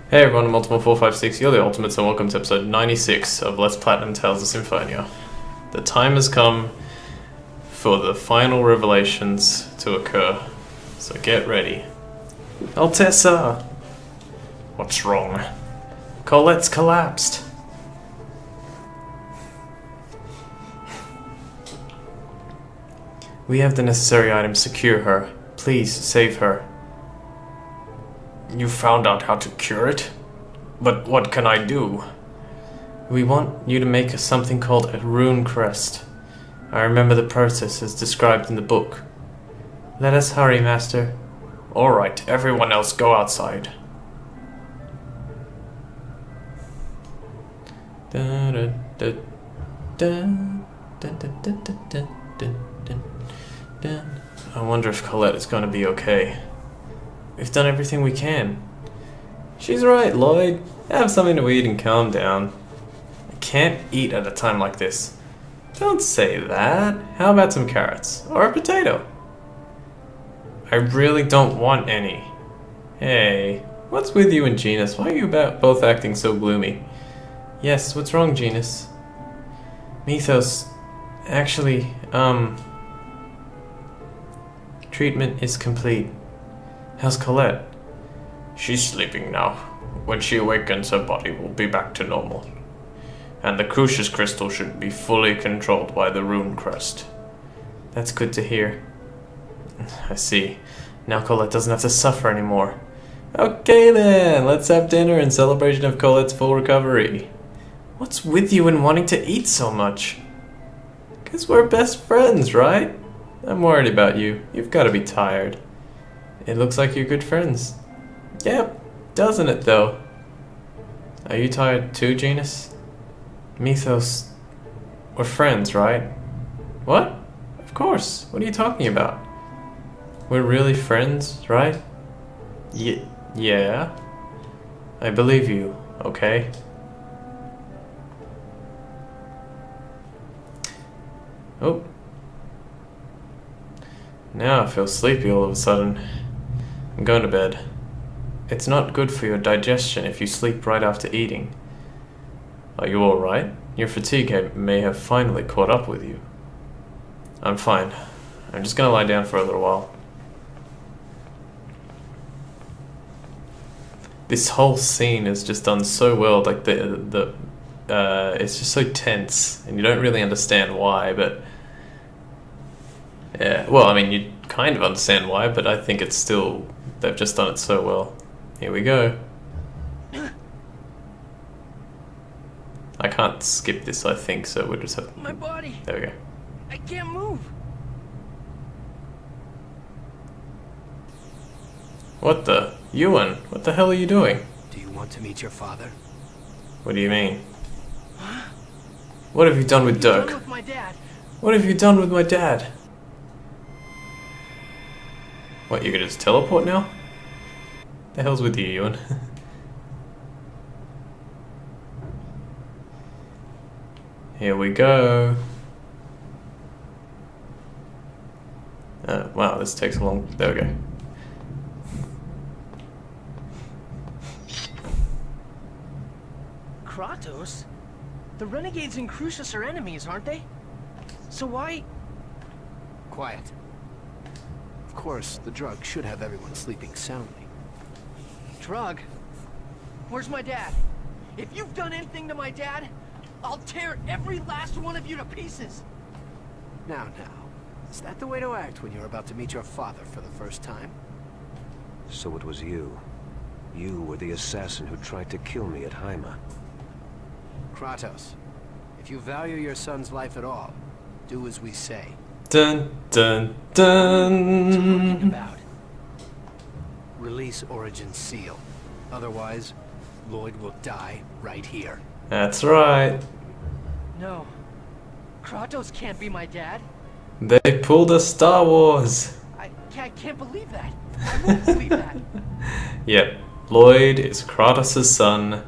Hey everyone, Multiple456, you're the Ultimates, and welcome to episode 96 of Let's Platinum Tales of Symphonia. The time has come for the final revelations to occur, so get ready. Altessa! What's wrong? Colette's collapsed! We have the necessary items to cure her. Please, save her. You found out how to cure it? But what can I do? We want you to make us something called a rune crest. I remember the process as described in the book. Let us hurry, Master. Alright, everyone else go outside. I wonder if Colette is going to be okay. We've done everything we can. She's right, Lloyd. Have something to eat and calm down. I can't eat at a time like this. Don't say that. How about some carrots? Or a potato? I really don't want any. Hey, what's with you and Genus? Why are you both acting so gloomy? Yes, what's wrong, Genus? Mithos, actually, treatment is complete. How's Colette? She's sleeping now. When she awakens, her body will be back to normal. And the Crucius crystal should be fully controlled by the rune crest. That's good to hear. I see. Now Colette doesn't have to suffer anymore. Okay then, let's have dinner in celebration of Colette's full recovery. What's with you and wanting to eat so much? 'Cause we're best friends, right? I'm worried about you. You've got to be tired. It looks like you're good friends. Yep, doesn't it though? Are you tired too, Genus? Mithos, we're friends, right? What? Of course. What are you talking about? We're really friends, right? Yeah. I believe you, okay? Oh. Now I feel sleepy all of a sudden. I'm going to bed. It's not good for your digestion if you sleep right after eating. Are you alright? Your fatigue may have finally caught up with you. I'm fine. I'm just gonna lie down for a little while. This whole scene is just done so well, like it's just so tense, and you don't really understand why, but yeah, well, I mean, you kind of understand why, but I think it's still, they've just done it so well. Here we go. I can't skip this, I think, so we'll just have... My body! There we go. I can't move! What the? Ewan, what the hell are you doing? Do you want to meet your father? What do you mean? What have you done with Dirk? What have you done with my dad? What have you done with my dad? What, you could just teleport now? The hell's with you, Ewan? Here we go. Wow, this takes a long... There we go. Kratos? The renegades and Crucius are enemies, aren't they? So why... Quiet. Of course, the drug should have everyone sleeping soundly. Drug? Where's my dad? If you've done anything to my dad, I'll tear every last one of you to pieces! Now. Is that the way to act when you're about to meet your father for the first time? So it was you. You were the assassin who tried to kill me at Haima. Kratos, if you value your son's life at all, do as we say. Dun dun What are you talking dun! about? Release Origin's seal. Otherwise, Lloyd will die right here. That's right. No. Kratos can't be my dad. They pulled a Star Wars. I can't believe that. I won't believe that. Yep, Lloyd is Kratos' son,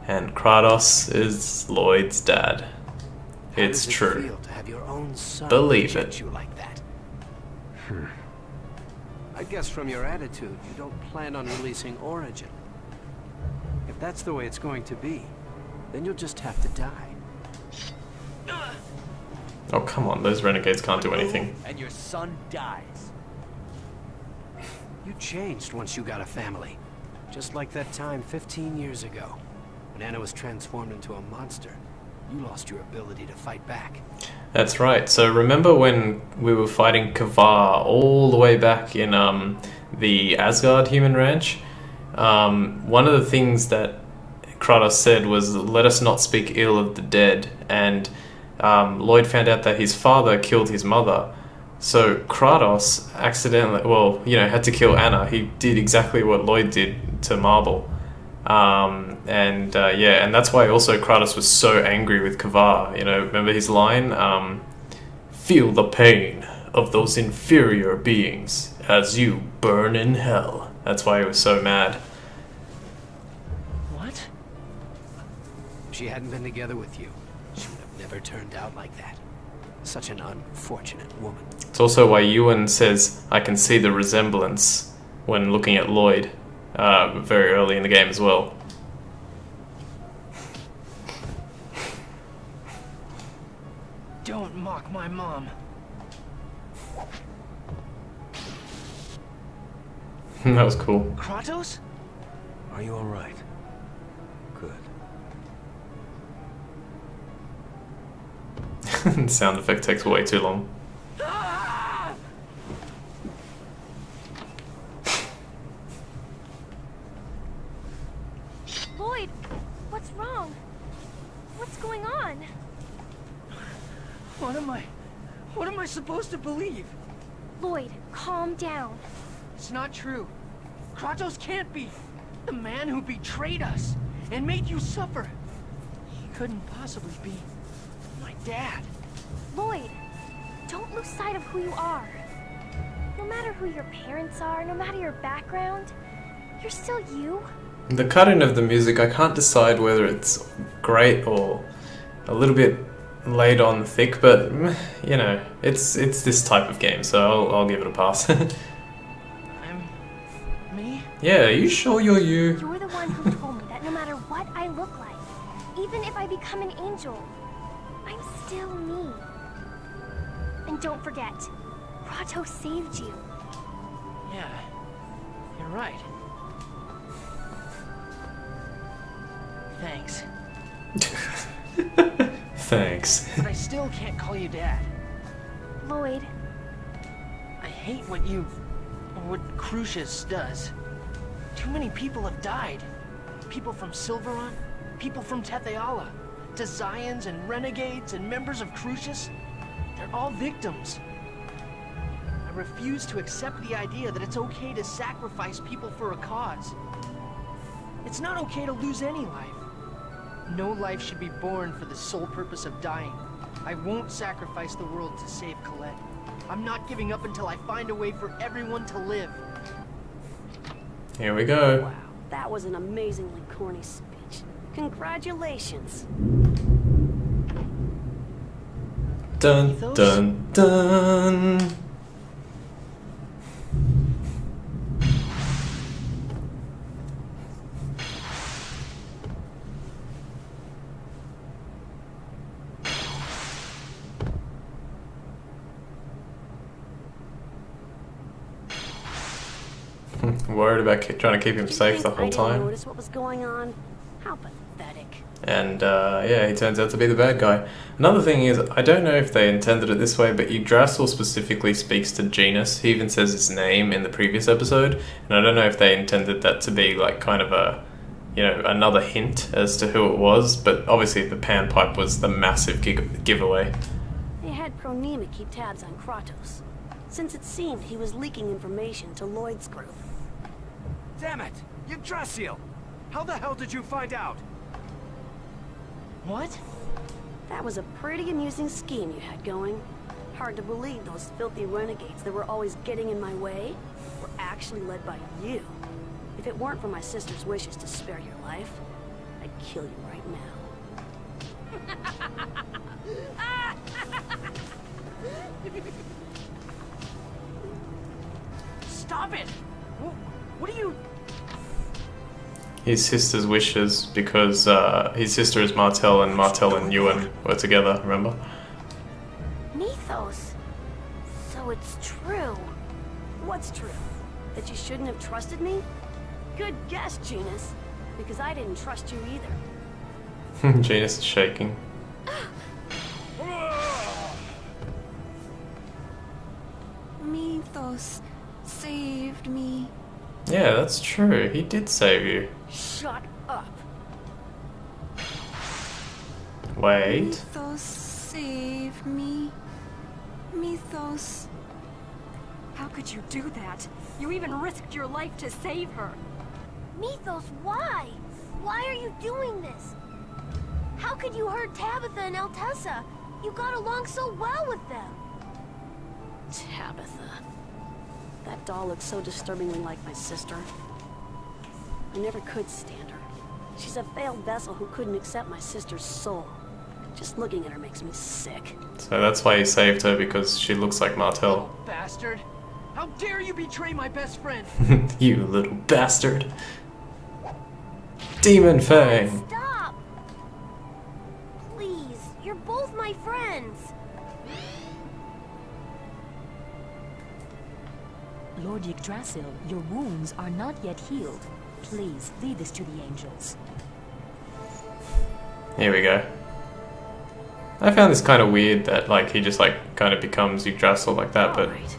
and Kratos is Lloyd's dad. How It's does it true. feel to have your own son Believe reject it. you like that? I guess from your attitude, you don't plan on releasing Origin. that's the way it's going to be, then you'll just have to die. Oh, come on, those renegades can't do anything. And your son dies. You changed once you got a family. Just like that time 15 years ago, when Anna was transformed into a monster. You lost your ability to fight back. That's right. So remember when we were fighting Kavar all the way back in the Asgard human ranch? One of the things that Kratos said was, let us not speak ill of the dead. And Lloyd found out that his father killed his mother. So Kratos accidentally, well, you know, had to kill Anna. He did exactly what Lloyd did to Marble. Yeah, and that's why also Kratos was so angry with Kavar. You know, remember his line? Feel the pain of those inferior beings as you burn in hell. That's why he was so mad. What? If she hadn't been together with you, she would have never turned out like that. Such an unfortunate woman. It's also why Ewan says, I can see the resemblance when looking at Lloyd very early in the game as well. Don't mock my mom. That was cool. Kratos? Are you all right? Good. Sound effect takes way too long. Lloyd, what's wrong? What's going on? What am I supposed to believe? Lloyd, calm down. It's not true. Kratos can't be the man who betrayed us and made you suffer. He couldn't possibly be my dad. Lloyd, don't lose sight of who you are. No matter who your parents are, no matter your background, you're still you. The cutting of the music, I can't decide whether it's great or a little bit laid on thick, but you know, it's this type of game, so I'll give it a pass. I'm me? Yeah, are you sure you're you? You're the one who told me that no matter what I look like, even if I become an angel, I'm still me. And don't forget, Kratos saved you. Yeah, you're right. Thanks. Thanks. But I still can't call you Dad. Lloyd, I hate what Crucius does. Too many people have died. People from Silveron, people from Tetheala, Desians and renegades and members of Crucius. They're all victims. I refuse to accept the idea that it's okay to sacrifice people for a cause. It's not okay to lose any life. No life should be born for the sole purpose of dying. I won't sacrifice the world to save Colette. I'm not giving up until I find a way for everyone to live. Here we go. Wow, that was an amazingly corny speech. Congratulations. Dun Mithos? dun dun. Worried about trying to keep him safe the whole I didn't time. notice what was going on. How pathetic. And yeah, he turns out to be the bad guy. Another thing is, I don't know if they intended it this way, but Yggdrasil specifically speaks to Genus. He even says his name in the previous episode, and I don't know if they intended that to be like kind of a, you know, another hint as to who it was. But obviously, the panpipe was the massive giveaway. They had Pronema keep tabs on Kratos, since it seemed he was leaking information to Lloyd's group. Damn it! Yggdrasil! How the hell did you find out? What? That was a pretty amusing scheme you had going. Hard to believe those filthy renegades that were always getting in my way were actually led by you. If it weren't for my sister's wishes to spare your life, I'd kill you right now. Stop it! What are you... his sister's wishes because his sister is Martel and Martel and Ewan were together, remember? Mithos. So it's true. What's true? That you shouldn't have trusted me? Good guess, Genus. Because I didn't trust you either. Janus is shaking. Mithos saved me. Yeah, that's true. He did save you. Shut up. Wait. Mithos saved me. Mithos. How could you do that? You even risked your life to save her. Mithos, why? Why are you doing this? How could you hurt Tabitha and Altessa? You got along so well with them. Tabitha. That doll looks so disturbingly like my sister. I never could stand her. She's a failed vessel who couldn't accept my sister's soul. Just looking at her makes me sick. So that's why you saved her, because she looks like Martel. Bastard! How dare you betray my best friend? You little bastard. Demon Fang! Stop! Please, you're both my friends. Lord Yggdrasil, your wounds are not yet healed. Please, lead this to the angels. Here we go. I found this kind of weird that, like, he just, like, kind of becomes Yggdrasil like that, but... Alright.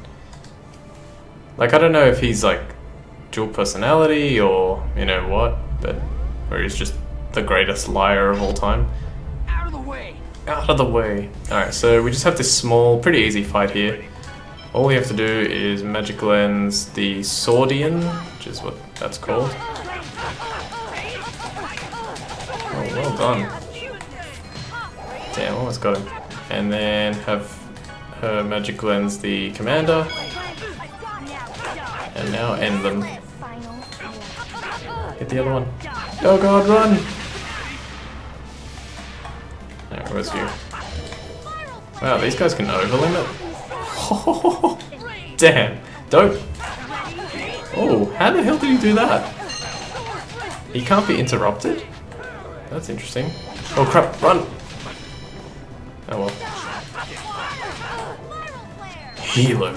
Like, I don't know if he's, like, dual personality or, you know what, but... Or he's just the greatest liar of all time. Out of the way! Out of the way. Alright, so we just have this small, pretty easy fight here. All we have to do is magic lens the Swordian, which is what that's called. Oh, well done. Damn, almost got him. And then have her magic lens the commander. And now end them. Hit the other one. Oh god, run! Alright, where's you? Wow, these guys can overlimit. Oh, damn. Don't. Oh, how the hell did he do that? He can't be interrupted? That's interesting. Oh crap, run! Oh well. Healer.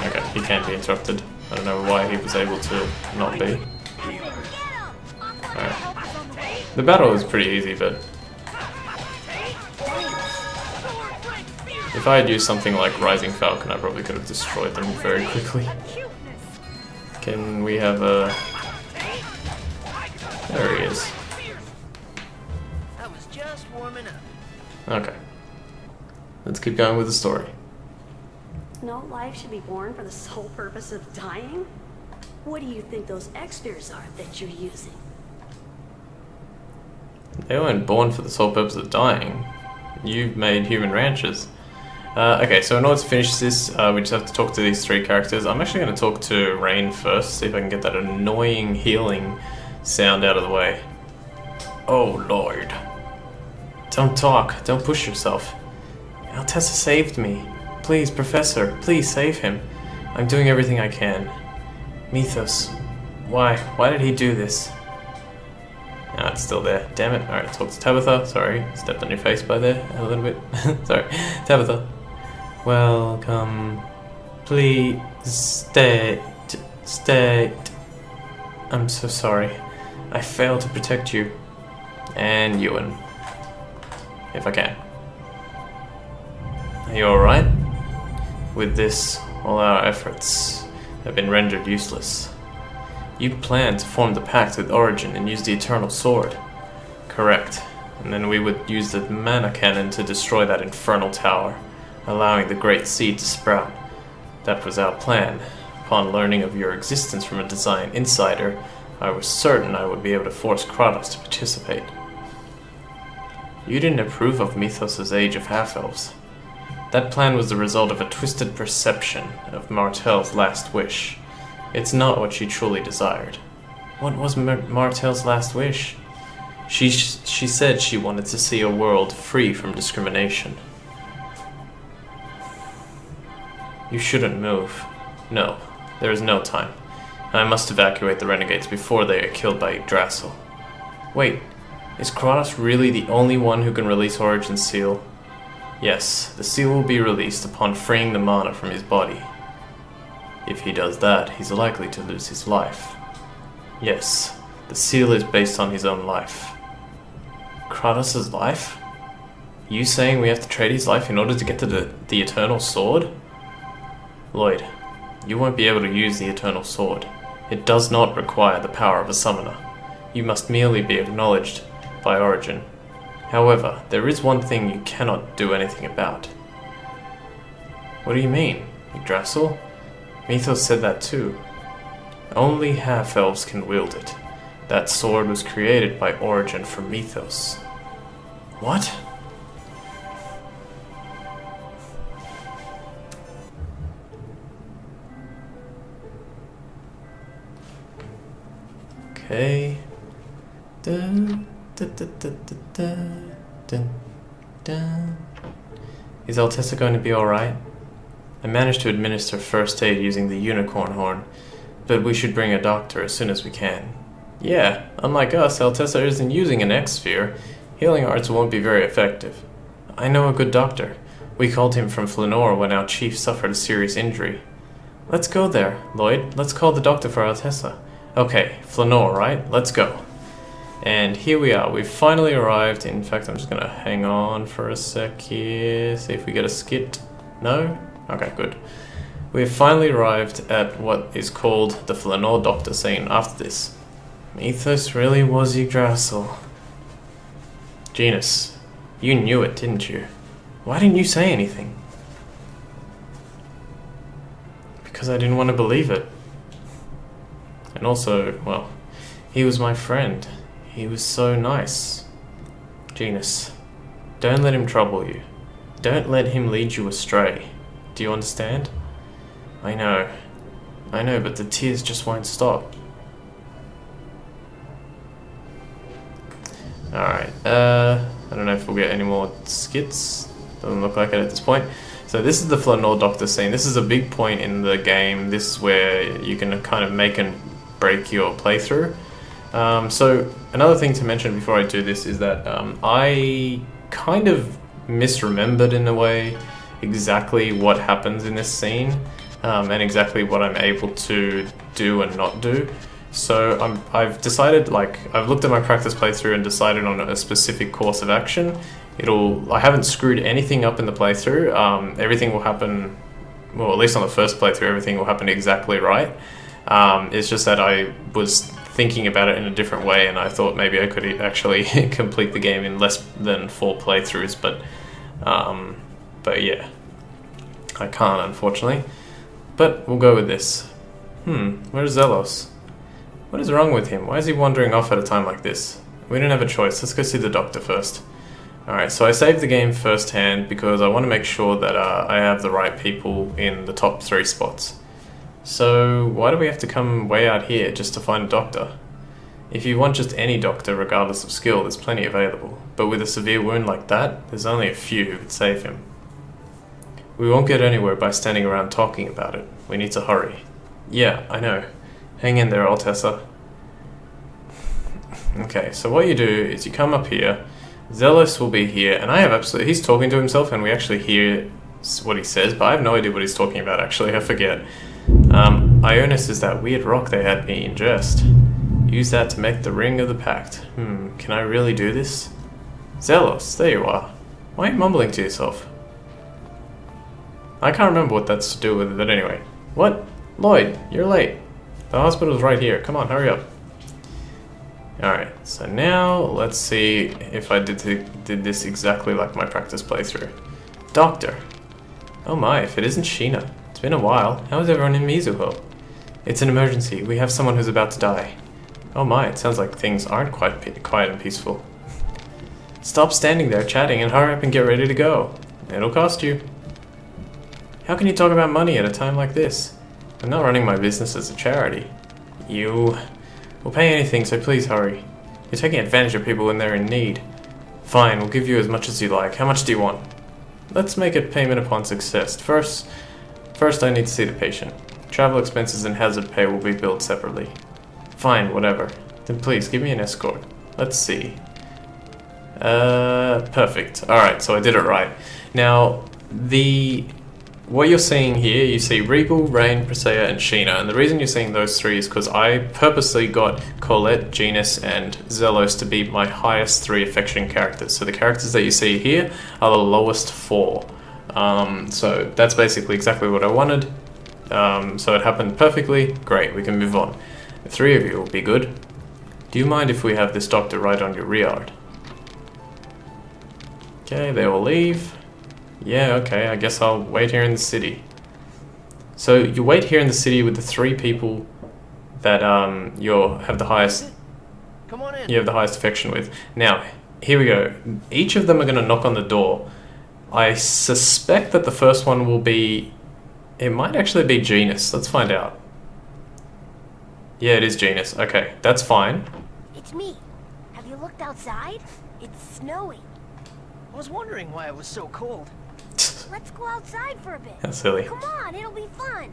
Okay, he can't be interrupted. I don't know why he was able to not be. Alright. The battle is pretty easy, but... If I had used something like Rising Falcon, I probably could have destroyed them very quickly. Can we have a... There he is. I was just warming up. Okay. Let's keep going with the story. No life should be born for the sole purpose of dying? What do you think those X-Spheres are that you're using? They weren't born for the sole purpose of dying. You've made human ranches. Okay, so in order to finish this, we just have to talk to these three characters. I'm actually going to talk to Rain first, see if I can get that annoying healing sound out of the way. Oh, Lloyd. Don't talk. Don't push yourself. Altessa saved me. Please, Professor, please save him. I'm doing everything I can. Mithos. Why? Why did he do this? Ah, it's still there. Damn it. Alright, talk to Tabitha. Sorry, stepped on your face by there a little bit. Sorry. Tabitha. Welcome. Please stay. Stay. I'm so sorry. I failed to protect you. And Ewan. If I can. Are you alright? With this, all our efforts have been rendered useless. You planned to form the pact with Origin and use the Eternal Sword. Correct. And then we would use the mana cannon to destroy that infernal tower, allowing the Great Seed to sprout. That was our plan. Upon learning of your existence from a design insider, I was certain I would be able to force Kratos to participate. You didn't approve of Mithos' Age of Half-Elves. That plan was the result of a twisted perception of Martel's last wish. It's not what she truly desired. What was Martel's last wish? She said she wanted to see a world free from discrimination. You shouldn't move. No, There is no time. I must evacuate the renegades before they are killed by Yggdrasil. Wait, is Kratos really the only one who can release Origin's seal? Yes, the seal will be released upon freeing the mana from his body. If he does that, he's likely to lose his life. Yes, the seal is based on his own life. Kratos' life? You saying we have to trade his life in order to get to the Eternal Sword? Lloyd, you won't be able to use the Eternal Sword. It does not require the power of a summoner. You must merely be acknowledged by Origin. However, there is one thing you cannot do anything about. What do you mean? Yggdrasil? Mithos said that too. Only half-elves can wield it. That sword was created by Origin from Mithos. What? Okay. Dun, dun, dun, dun, dun, dun, dun. Is Altessa going to be alright? I managed to administer first aid using the unicorn horn, but we should bring a doctor as soon as we can. Yeah, unlike us, Altessa isn't using an X-sphere. Healing arts won't be very effective. I know a good doctor. We called him from Flanoir when our chief suffered a serious injury. Let's go there, Lloyd. Let's call the doctor for Altessa. Okay, Flanoir, right? Let's go. And here we are. We've finally arrived. In fact, I'm just going to hang on for a sec here. See if we get a skit. No? Okay, good. We've finally arrived at what is called the Flanoir doctor scene after this. Mithos really was Yggdrasil. Genus, you knew it, didn't you? Why didn't you say anything? Because I didn't want to believe it. And also, well, he was my friend. He was so nice. Genus, don't let him trouble you. Don't let him lead you astray. Do you understand? I know, but the tears just won't stop. Alright, I don't know if we'll get any more skits. Doesn't look like it at this point. So this is the Flanoir Doctor scene. This is a big point in the game. This is where you can kind of make and break your playthrough. So another thing to mention before I do this is that I kind of misremembered in a way exactly what happens in this scene and exactly what I'm able to do and not do. So I've decided, I've looked at my practice playthrough and decided on a specific course of action. I haven't screwed anything up in the playthrough. Everything will happen, well, at least on the first playthrough, everything will happen exactly right. It's just that I was thinking about it in a different way, and I thought maybe I could actually complete the game in less than 4 playthroughs, but yeah, I can't, unfortunately. But we'll go with this. Where's Zelos? What is wrong with him? Why is he wandering off at a time like this? We don't have a choice. Let's go see the doctor first. Alright, so I saved the game firsthand because I want to make sure that I have the right people in the top 3 spots. So why do we have to come way out here just to find a doctor? If you want just any doctor regardless of skill, there's plenty available. But with a severe wound like that, there's only a few who could save him. We won't get anywhere by standing around talking about it. We need to hurry. Yeah, I know. Hang in there, Altessa. Okay, so what you do is you come up here, Zelos will be here, and he's talking to himself and we actually hear what he says, but I have no idea what he's talking about actually, I forget. Ionis is that weird rock they had me ingest. Use that to make the ring of the pact. Can I really do this? Zelos, there you are. Why are you mumbling to yourself? I can't remember what that's to do with it, but anyway. What? Lloyd, you're late. The hospital's right here. Come on, hurry up. Alright, so now let's see if I did this exactly like my practice playthrough. Doctor. Oh my, if it isn't Sheena. It's been a while. How is everyone in Mizuho? It's an emergency. We have someone who's about to die. Oh my, it sounds like things aren't quite quiet and peaceful. Stop standing there chatting and hurry up and get ready to go. It'll cost you. How can you talk about money at a time like this? I'm not running my business as a charity. You will pay anything, so please hurry. You're taking advantage of people when they're in need. Fine, we'll give you as much as you like. How much do you want? Let's make it payment upon success. First I need to see the patient. travel expenses and hazard pay will be billed separately. Fine, whatever. Then please, give me an escort. Let's see. Perfect. Alright, so I did it right. Now, what you're seeing here, you see Regal, Rain, Presea, and Sheena. And the reason you're seeing those three is because I purposely got Colette, Genus, and Zelos to be my highest 3 affection characters. So the characters that you see here are the lowest 4. So that's basically exactly what I wanted. So it happened perfectly. Great, we can move on. The 3 of you will be good. Do you mind if we have this doctor right on your rear? Okay, they will leave. Yeah, okay, I guess I'll wait here in the city. So you wait here in the city with the 3 people that you have the highest affection with. Now, here we go. Each of them are gonna knock on the door. I suspect that the first one will be, it might actually be Genus. Let's find out. Yeah, it is Genus. Okay, that's fine. It's me. Have you looked outside? It's snowing. I was wondering why it was so cold. Let's go outside for a bit. That's silly. Come on, it'll be fun.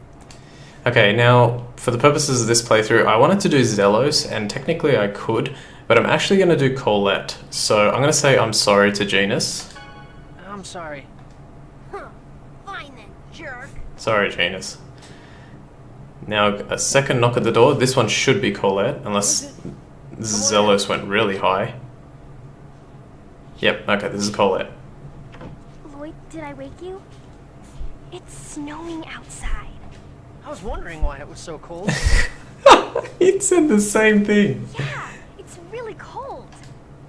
Okay, now, for the purposes of this playthrough, I wanted to do Zelos, and technically I could, but I'm actually going to do Colette. So I'm going to say I'm sorry to Genus. I'm sorry. Huh. Fine then, jerk. Sorry, Genus. Now, a second knock at the door. This one should be Colette, unless Zelos went really high. Yep, okay, this is Colette. Lloyd, did I wake you? It's snowing outside. I was wondering why it was so cold. It said the same thing. Yeah, it's really cold.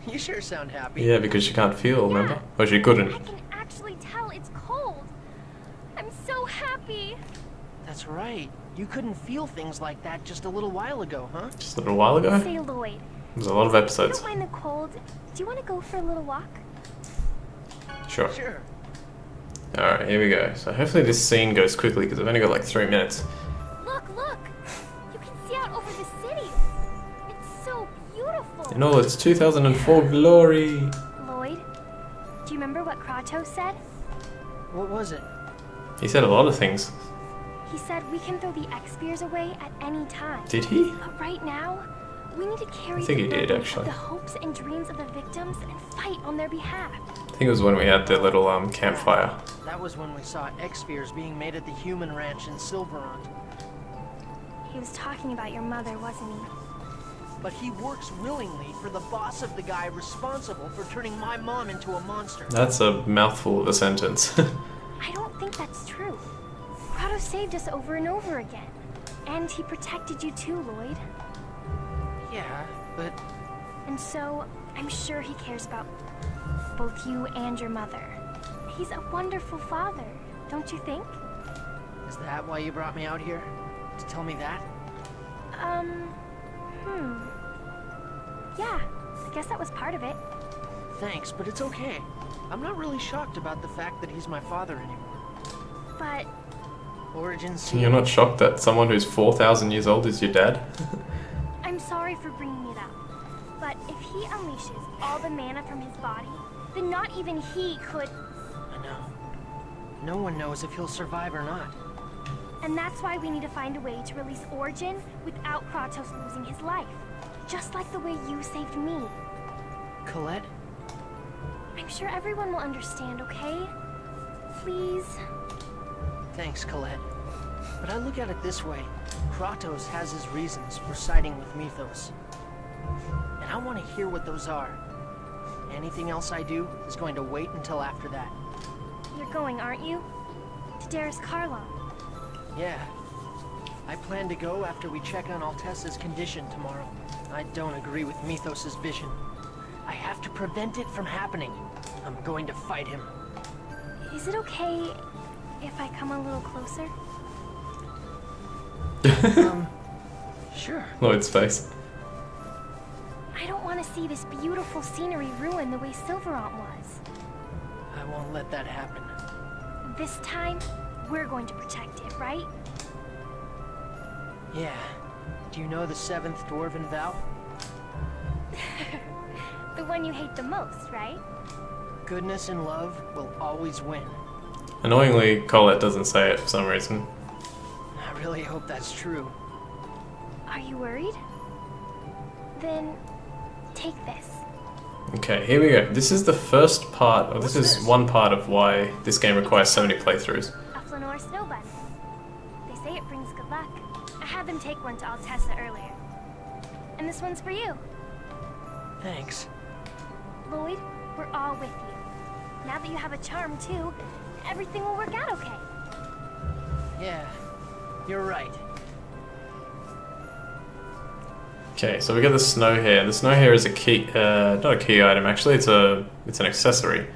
You sure sound happy. Yeah, because she can't feel, remember? Or she couldn't. I can actually tell it's cold. I'm so happy. That's right. You couldn't feel things like that just a little while ago, huh? Just a little while ago? Say, Lloyd. There's a lot of episodes. If you don't mind the cold, do you want to go for a little walk? Sure. Sure. Alright, here we go. So hopefully this scene goes quickly because I've only got like 3 minutes. Look! You can see out over the city. It's so beautiful. In all its 2004 glory. Lloyd, do you remember what Kratos said? What was it? He said a lot of things. He said we can throw the X-Spears away at any time. Did he? But right now, we need to carry I think the he did, burden actually. of the hopes and dreams of the victims and fight on their behalf. I think it was when we had the little campfire. That was when we saw X-Spears being made at the human ranch in Silverant. He was talking about your mother, wasn't he? But he works willingly for the boss of the guy responsible for turning my mom into a monster. That's a mouthful of a sentence. I don't think that's true. Kratos saved us over and over again. And he protected you too, Lloyd. Yeah, but... And so, I'm sure he cares about both you and your mother. He's a wonderful father, don't you think? Is that why you brought me out here? To tell me that? Yeah, I guess that was part of it. Thanks, but it's okay. I'm not really shocked about the fact that he's my father anymore. But... Origin scene. You're not shocked that someone who's 4,000 years old is your dad? I'm sorry for bringing it up, but if he unleashes all the mana from his body, then not even he could... I know. No one knows if he'll survive or not. And that's why we need to find a way to release Origin without Kratos losing his life. Just like the way you saved me. Colette? I'm sure everyone will understand, okay? Please? Thanks, Colette. But I look at it this way. Kratos has his reasons for siding with Mithos. And I want to hear what those are. Anything else I do is going to wait until after that. You're going, aren't you? To Darius Karlon. Yeah. I plan to go after we check on Altessa's condition tomorrow. I don't agree with Mithos' vision. I have to prevent it from happening. I'm going to fight him. Is it okay if I come a little closer? Sure. Lloyd's face. I don't want to see this beautiful scenery ruin the way Silverant was. I won't let that happen. This time, we're going to protect it, right? Yeah. Do you know the 7th Dwarven vow? The one you hate the most, right? Goodness and love will always win. Annoyingly, Colette doesn't say it for some reason. I really hope that's true. Are you worried? Then take this. Okay, here we go. This is the first part, or this is one part of why this game requires so many playthroughs. A Flanoir snow bunny. They say it brings good luck. I had them take one to Altessa earlier. And this one's for you. Thanks. Lloyd, we're all with you. Now that you have a charm too, everything will work out okay. Yeah, you're right. Okay, so we got the snow hair. The snow hair is a key, not a key item actually. It's an accessory,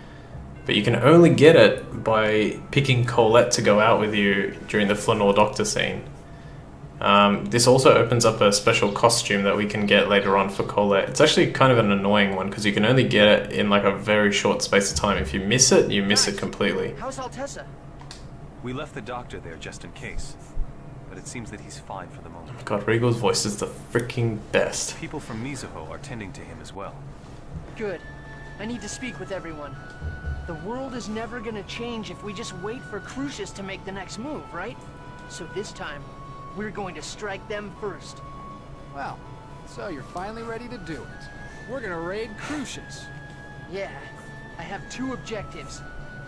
but you can only get it by picking Colette to go out with you during the Flanoir Doctor scene. This also opens up a special costume that we can get later on for Colette. It's actually kind of an annoying one because you can only get it in like a very short space of time. If you miss it, you miss it completely. How's Altessa? We left the doctor there just in case, but it seems that he's fine for the moment. God, Regal's voice is the freaking best. People from Mizuho are tending to him as well. Good. I need to speak with everyone. The world is never gonna change if we just wait for Crucius to make the next move, right? So this time, we're going to strike them first. Well, so you're finally ready to do it. We're gonna raid Crucius. Yeah, I have two objectives.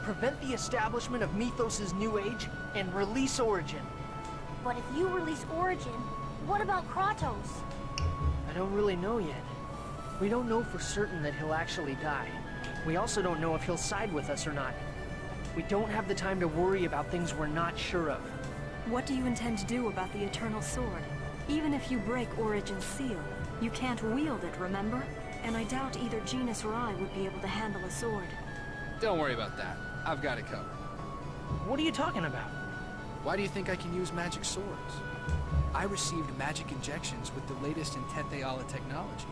Prevent the establishment of Mithos' new age, and release Origin. But if you release Origin, what about Kratos? I don't really know yet. We don't know for certain that he'll actually die. We also don't know if he'll side with us or not. We don't have the time to worry about things we're not sure of. What do you intend to do about the Eternal Sword? Even if you break Origin's seal, you can't wield it, remember? And I doubt either Genus or I would be able to handle a sword. Don't worry about that. I've got it covered. What are you talking about? Why do you think I can use magic swords? I received magic injections with the latest in Tetheala technology.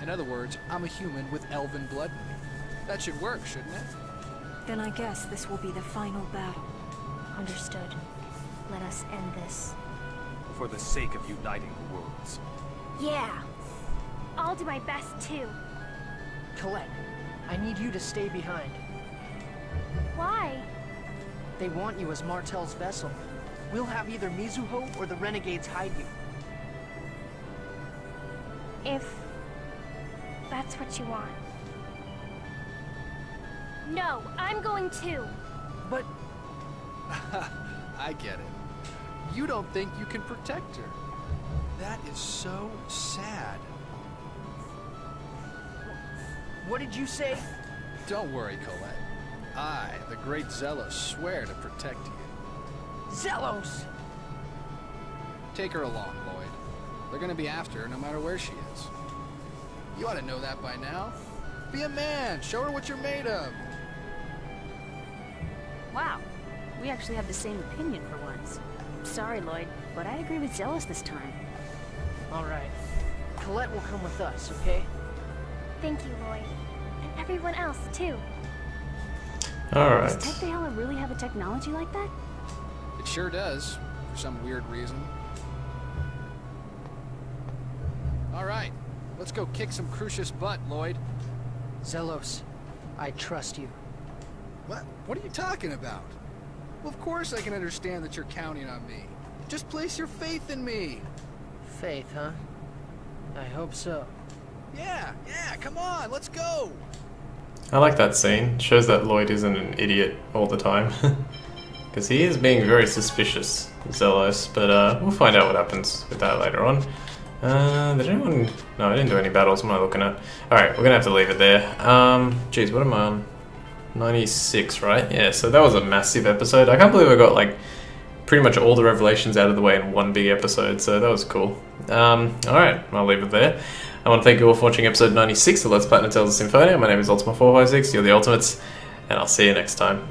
In other words, I'm a human with elven blood in me. That should work, shouldn't it? Then I guess this will be the final battle. Understood. Let us end this. For the sake of uniting the worlds. Yeah. I'll do my best too. Colette, I need you to stay behind. Why? They want you as Martel's vessel. We'll have either Mizuho or the Renegades hide you. If that's what you want. No, I'm going too. But I get it. You don't think you can protect her. That is so sad. what did you say? Don't worry, Colette. I, the great Zelos, swear to protect you. Zelos! Take her along, Lloyd. They're gonna be after her no matter where she is. You ought to know that by now. Be a man. Show her what you're made of. Wow. We actually have the same opinion for once. Sorry, Lloyd, but I agree with Zelos this time. All right. Colette will come with us, okay? Thank you, Lloyd. And everyone else, too. Alright. Does Tetheala really have a technology like that? It sure does, for some weird reason. All right, let's go kick some Crucius butt, Lloyd. Zelos, I trust you. What? What are you talking about? Well, of course I can understand that you're counting on me. Just place your faith in me. Faith, huh? I hope so. Yeah, come on, let's go. I like that scene. It shows that Lloyd isn't an idiot all the time. Because he is being very suspicious, Zelos, but we'll find out what happens with that later on. Did anyone... No, I didn't do any battles. What am I looking at? Alright, we're gonna have to leave it there. Geez, what am I on? 96, right? Yeah, so that was a massive episode. I can't believe I got, like, pretty much all the revelations out of the way in one big episode, so that was cool. Alright, I'll leave it there. I want to thank you all for watching episode 96 of Let's Platinum Tales of Symphonia. My name is Ultima456, you're the Ultimates, and I'll see you next time.